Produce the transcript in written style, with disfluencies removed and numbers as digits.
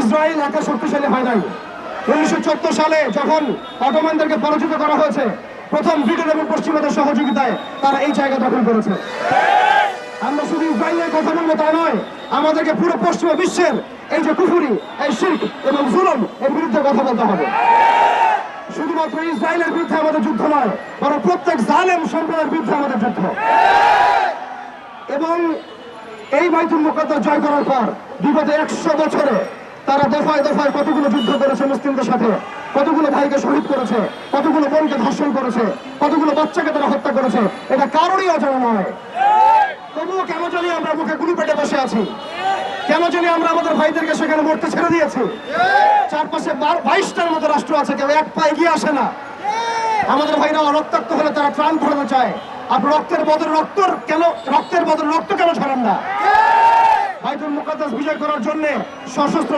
Israel একা শক্তিশালী হয় নাই। 1914 সালে যখন অটোমানদেরকে পরাজিত করা হয়েছে, প্রথম ব্রিটেন এবং পশ্চিমাদের সহযোগিতায় তারা এই জায়গা দখল করেছে। আমরা শুধু ইসরায়েলের কথা বলবো তা নয়, আমাদেরকে পুরো পশ্চিমা বিশ্বের এই যে কুফরি, এই শিরক এবং জুলুম, এর বিরুদ্ধে কথা বলতে হবে। শুধুমাত্র ইসরায়েলের বিরুদ্ধে আমাদের যুদ্ধ নয়, বরং প্রত্যেক জালেম সম্প্রদায়ের বিরুদ্ধে আমাদের যুদ্ধ। এবং এই বাইতুল মুকাদ্দাস জয় করার পর বিগত 100 বছরে তারা দফায় দফায় কতগুলো যুদ্ধ করেছে মুসলিমদের সাথে, কতগুলো ভাইকে শহীদ করেছে, কতগুলো বোনকে ধর্ষণ করেছে, কতগুলো বাচ্চাকে তারা হত্যা করেছে, এটা কারোরই অজানা নয়। তবুও কেন জানি আমরা মুখে গুলি পেটে বসে আছি? কেন জানি আমরা আমাদের ভাইদেরকে সেখানে মরতে ছেড়ে দিয়েছি? চারপাশে 22টার মতো রাষ্ট্র আছে, কেউ এক পা এগিয়ে আসে না। আমাদের ভাইরা রক্তাক্ত হলে তারা ত্রাণ ধরাতে চায়। আপনি রক্তের বদলে রক্ত কেন ছড়ান না? বাইতুল মুকাদ্দাস বিজয় করার জন্য সশস্ত্র